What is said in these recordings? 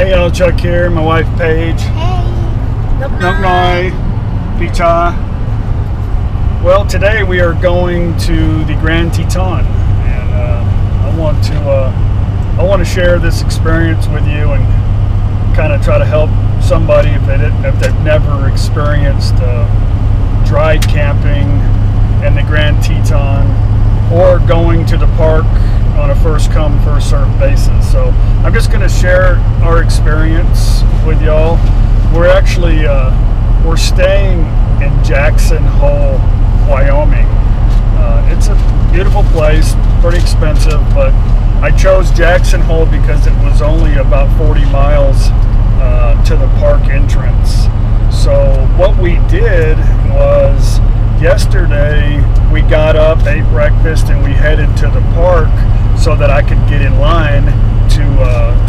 Hey y'all, Chuck here, my wife Paige. Hey. Nok Noi. Pita. Well, today we are going to the Grand Teton, and I want to share this experience with you and kind of try to help somebody if they've never experienced dry camping in the Grand Teton or going to the park on a first come first served basis. So I'm just going to share our experience with y'all. We're actually we're staying in Jackson Hole, Wyoming. It's a beautiful place, pretty expensive, but I chose Jackson Hole because it was only about 40 miles to the park entrance. So what we did was yesterday we got up, ate breakfast, and we headed to the park so that I could get in line to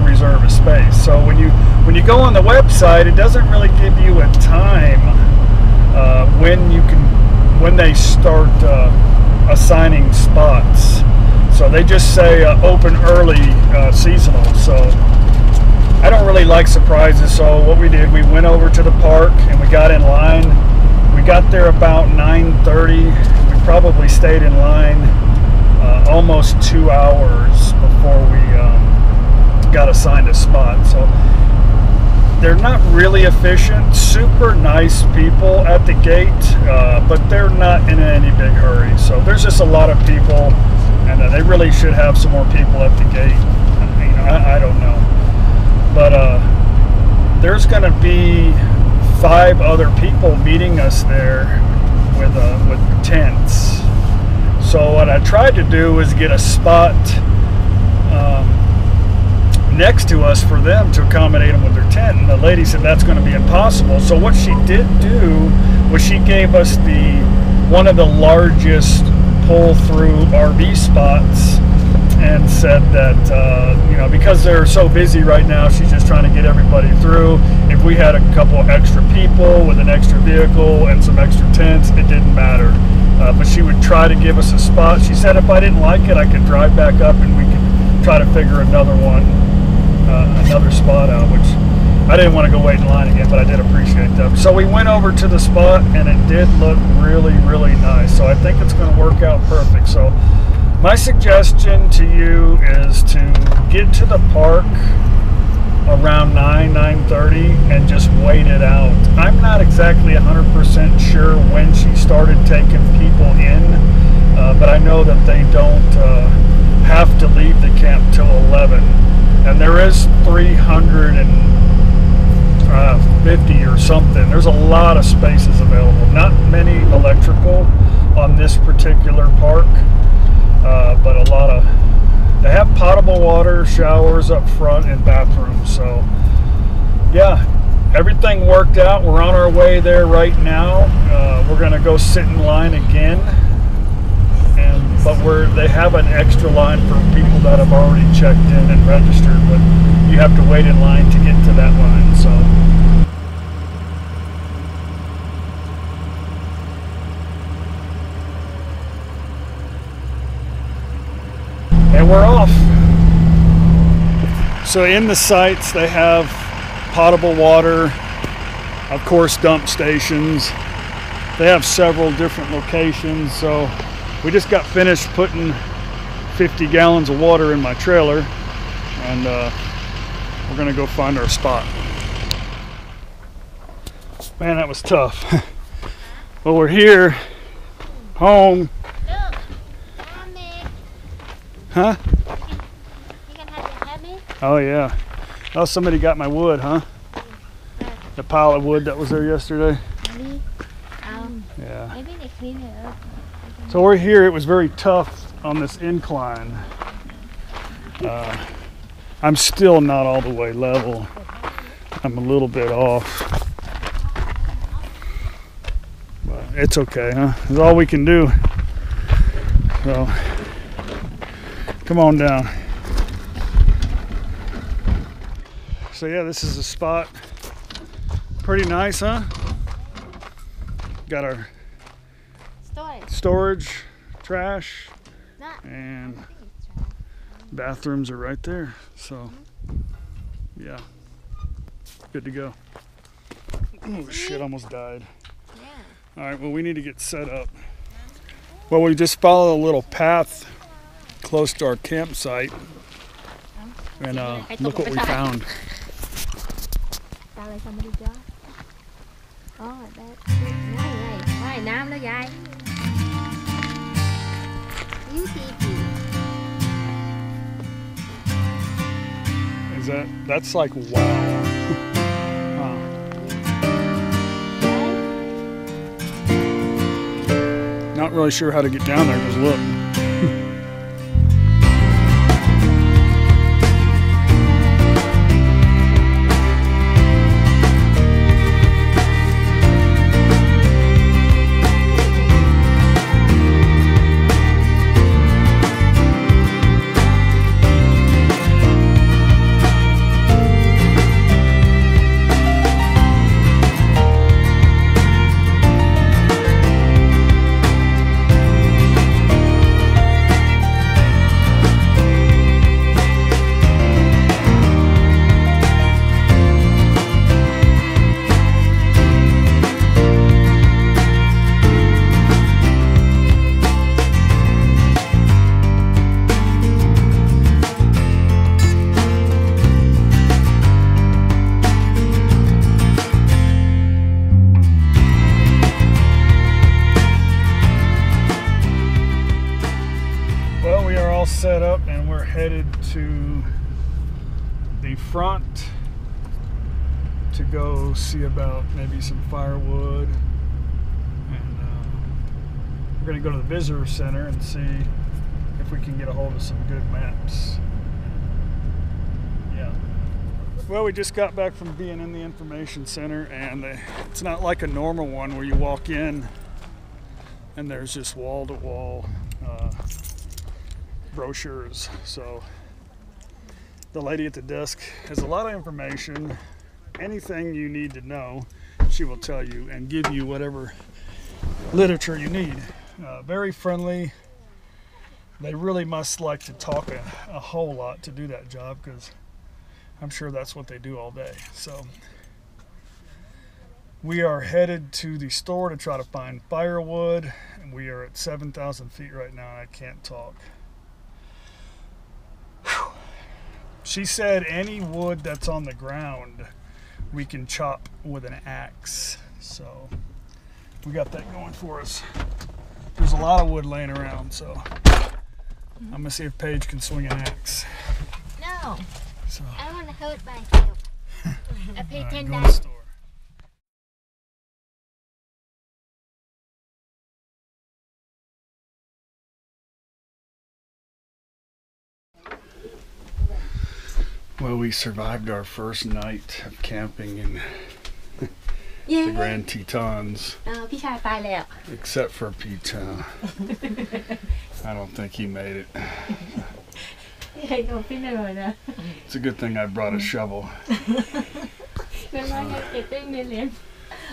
reserve a space. So when you go on the website, it doesn't really give you a time when they start assigning spots. So they just say open early, seasonal. So I don't really like surprises. So what we did, we went over to the park and we got in line. We got there about 9:30. We probably stayed in line almost 2 hours before we got assigned a spot. So they're not really efficient. Super nice people at the gate, but they're not in any big hurry. So there's just a lot of people, and they really should have some more people at the gate. I don't know, but there's going to be 5 other people meeting us there with tents. So what I tried to do was get a spot next to us for them to accommodate them with their tent, and the lady said that's going to be impossible. So what she did do was she gave us one of the largest pull-through RV spots and said that because they're so busy right now, she's just trying to get everybody through. If we had a couple extra people with an extra vehicle and some extra tents, it didn't matter. But she would try to give us a spot. She said if I didn't like it, I could drive back up and we could try to figure another spot out, which I didn't want to go wait in line again, but I did appreciate that. So we went over to the spot and it did look really, really nice. So I think it's going to work out perfect. So my suggestion to you is to get to the park around 9:30 and just wait it out. I'm not exactly 100% sure when she started taking people in, but I know that they don't have to leave the camp till 11, and there is 350 or something. There's a lot of spaces available. Not many electrical on this particular park, but a lot of. They have potable water, showers up front, and bathrooms. So, yeah, everything worked out. We're on our way there right now. We're going to go sit in line again. But they have an extra line for people that have already checked in and registered. But you have to wait in line to get to that line. So. And we're off. So in the sites they have potable water, of course dump stations. They have several different locations. So we just got finished putting 50 gallons of water in my trailer, and we're gonna go find our spot. Man, that was tough. Well, we're here, home. Huh? You can have me? Oh yeah. Oh, somebody got my wood, huh? The pile of wood that was there yesterday. Maybe. Yeah. Maybe they clean it up. So we're here. It was very tough on this incline. I'm still not all the way level. I'm a little bit off. But it's okay, huh? It's all we can do. So. Come on down. So yeah, this is the spot. Pretty nice, huh? Got our storage, trash, and bathrooms are right there. So yeah, Good to go. Oh shit, almost died. Yeah. All right, well, we need to get set up. Well, we just followed a little path close to our campsite, and look what we found. Tao lại xong đi cho. Đây. Này, nam đó dài. Beauty. Is that's like wow. Huh. Not really sure how to get down there, because look. Set up, and we're headed to the front to go see about maybe some firewood, and we're going to go to the visitor center and see if we can get a hold of some good maps. Yeah. Well, we just got back from being in the information center, and it's not like a normal one where you walk in and there's just wall-to-wall brochures. So the lady at the desk has a lot of information. Anything you need to know, she will tell you and give you whatever literature you need. Very friendly. They really must like to talk a whole lot to do that job, because I'm sure that's what they do all day. So we are headed to the store to try to find firewood, and we are at 7,000 feet right now, and I can't talk. She said any wood that's on the ground we can chop with an axe. So we got that going for us. There's a lot of wood laying around, so I'm gonna see if Paige can swing an axe. No. So I want to hold myself. I pay go to the $10. store. Well, we survived our first night of camping in the Grand Tetons. พี่ชายตายแล้ว Except for Pete. I don't think he made it. It's a good thing I brought a shovel.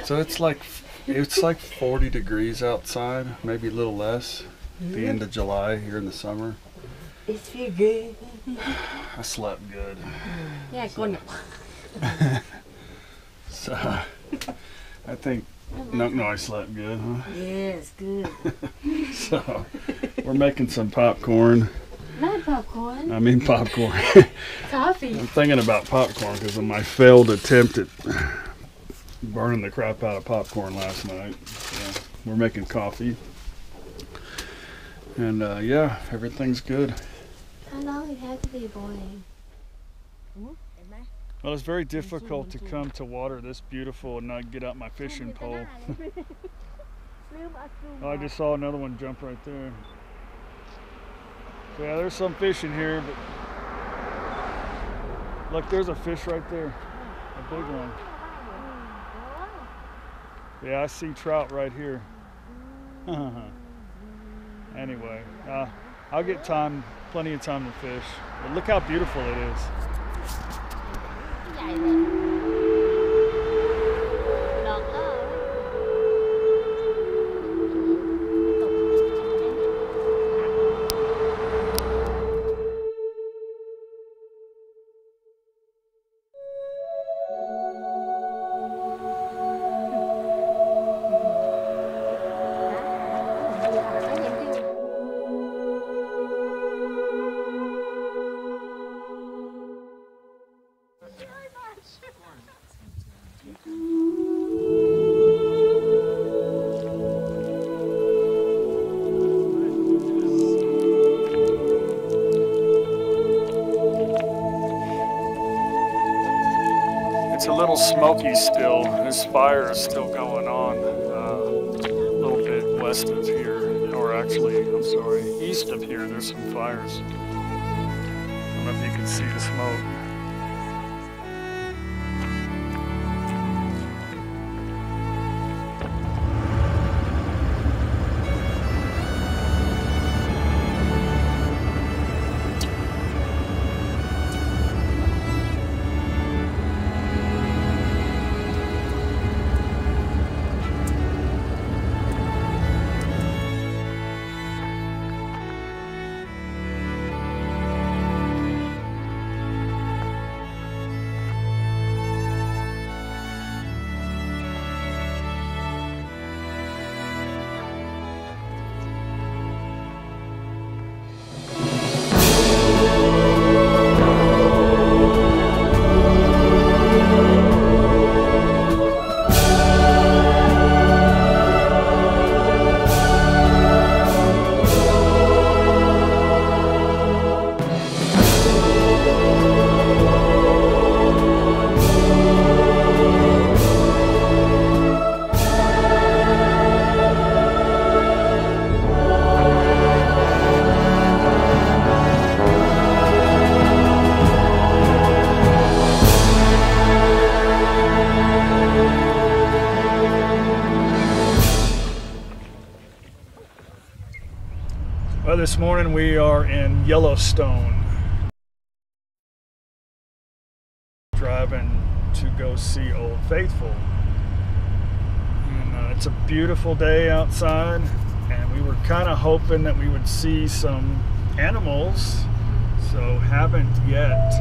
So it's like 40 degrees outside, maybe a little less, at the end of July here in the summer. It's feel good. I slept good. Yeah, good. So I think no, I slept good, huh? Yes, good. So we're making some popcorn. Not popcorn. I mean popcorn. Coffee. I'm thinking about popcorn because of my failed attempt at burning the crap out of popcorn last night. So we're making coffee. And yeah, everything's good. How long it has to be boiling? Well, it's very difficult to come to water this beautiful and not get out my fishing pole. Oh, I just saw another one jump right there. So yeah, there's some fish in here, but look, there's a fish right there, a big one. Yeah, I see trout right here. Anyway, I'll get plenty of time to fish. But look how beautiful it is. It's a little smoky still. This fire is still going on a little bit west of here, or actually, I'm sorry, east of here. There's some fires. I don't know if you can see the smoke. Well, this morning we are in Yellowstone, driving to go see Old Faithful. And it's a beautiful day outside, and we were kind of hoping that we would see some animals, so haven't yet,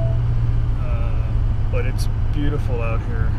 but it's beautiful out here.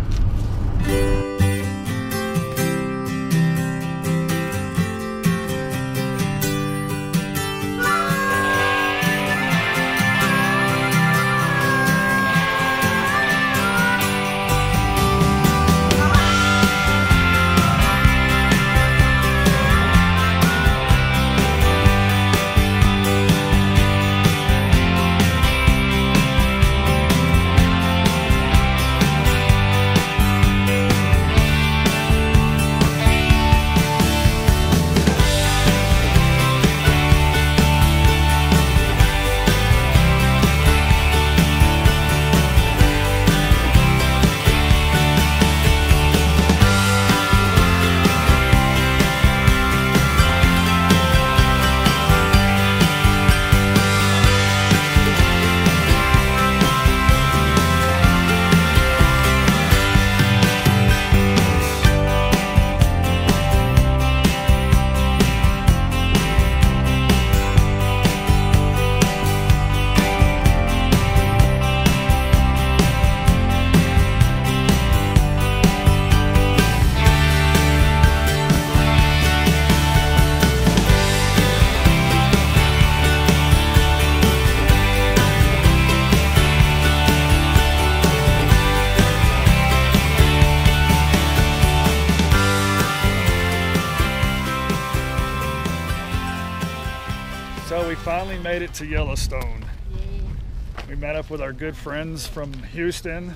So we finally made it to Yellowstone. Yeah. We met up with our good friends from Houston,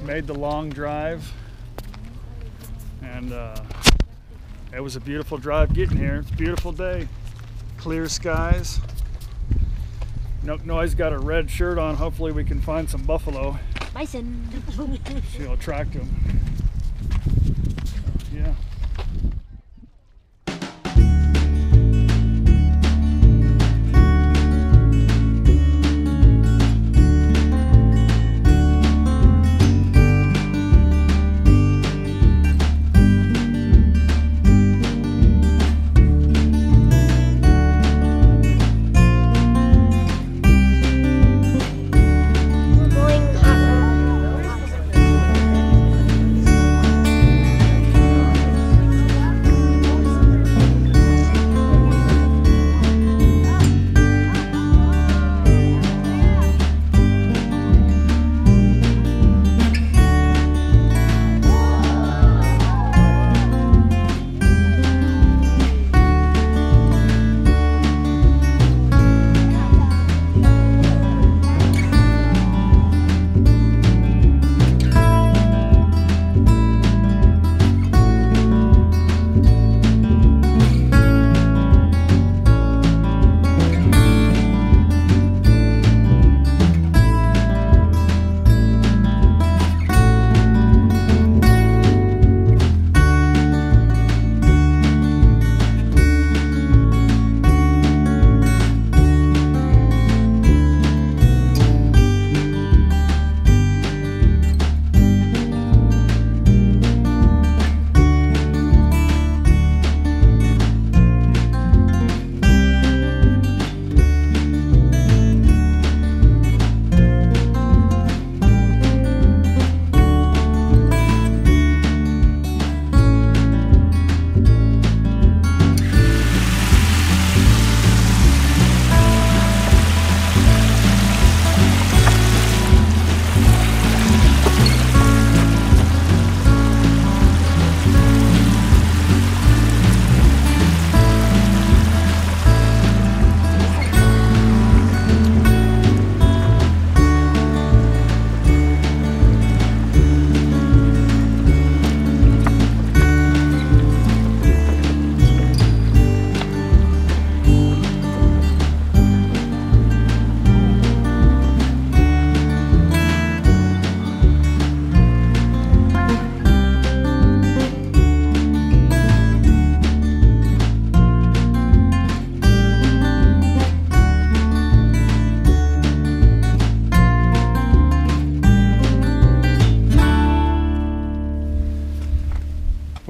made the long drive, and it was a beautiful drive getting here. It's a beautiful day, clear skies. Noah's got a red shirt on. Hopefully we can find some buffalo. Bison. She'll attract them. Yeah.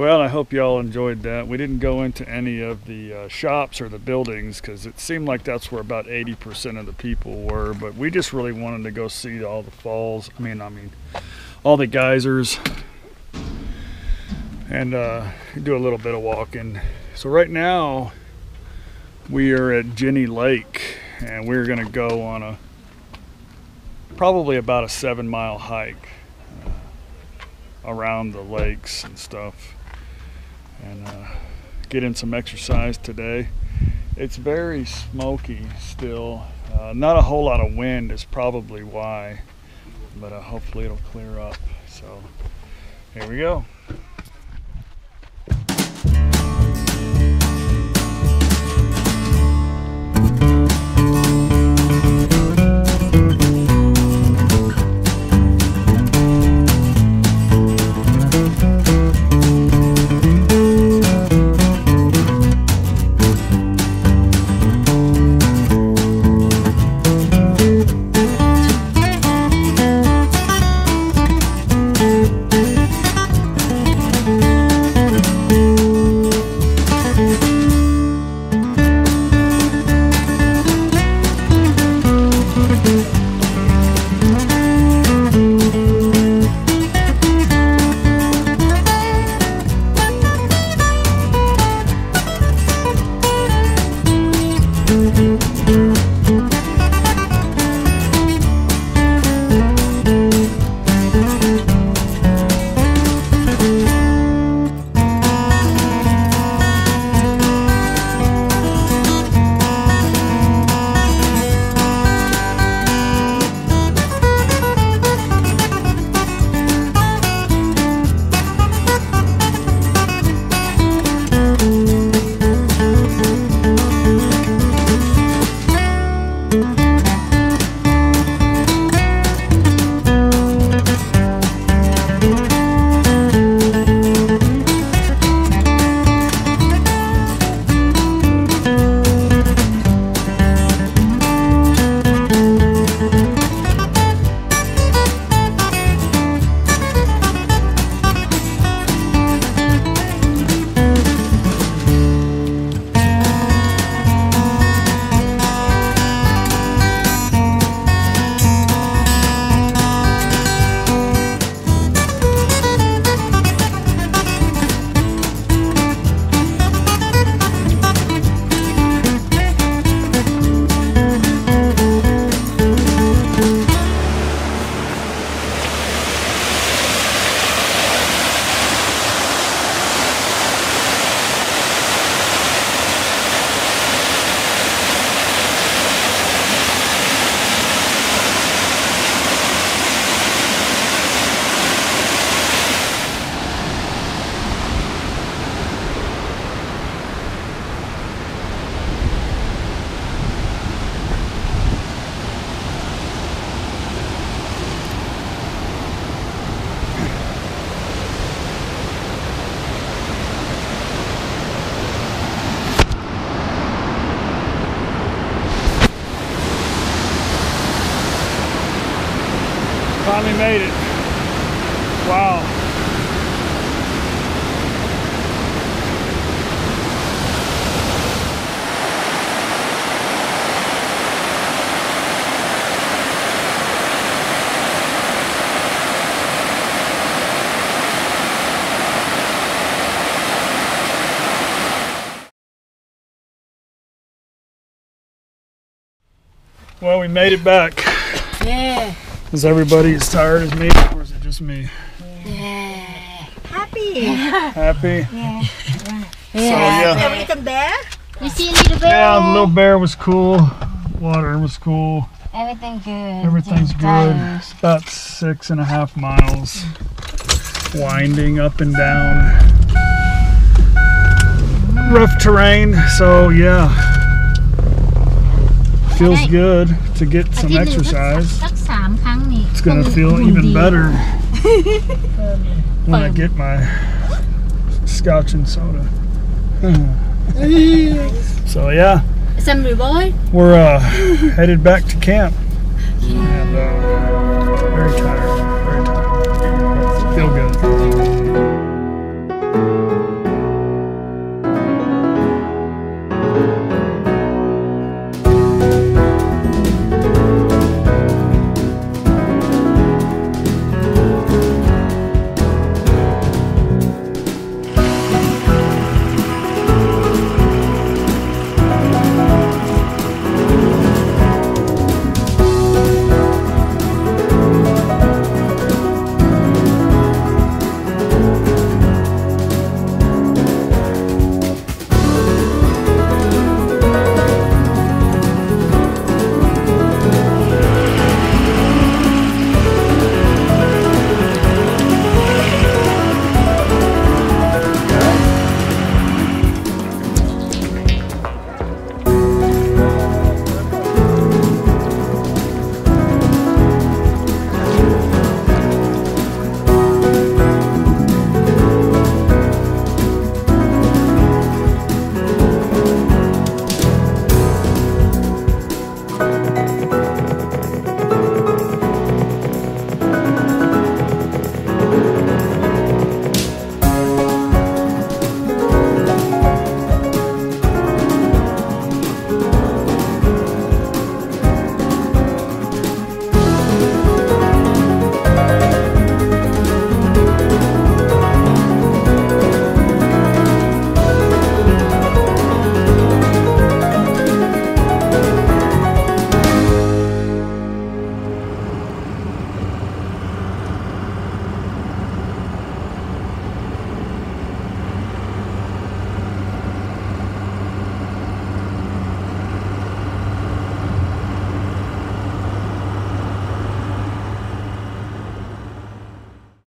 Well, I hope y'all enjoyed that. We didn't go into any of the shops or the buildings because it seemed like that's where about 80% of the people were, but we just really wanted to go see all the falls. I mean all the geysers, and do a little bit of walking. So right now we are at Jenny Lake, and we're gonna go on probably about a 7-mile hike around the lakes and stuff, and get in some exercise today. It's very smoky still. Not a whole lot of wind is probably why, but hopefully it'll clear up. So here we go. Finally made it. Wow. Well, we made it back. Yeah. Is everybody as tired as me, or is it just me? Yeah. Happy. Happy? Yeah. So yeah. A little bear? You see a little bear? Yeah, the little bear was cool. Water was cool. Everything good. Everything's Just good. tired. It's about 6.5 miles. Winding up and down. Rough terrain, so yeah. Feels good to get some exercise. It's gonna feel even better when I get my scotch and soda. So yeah, we're headed back to camp. And,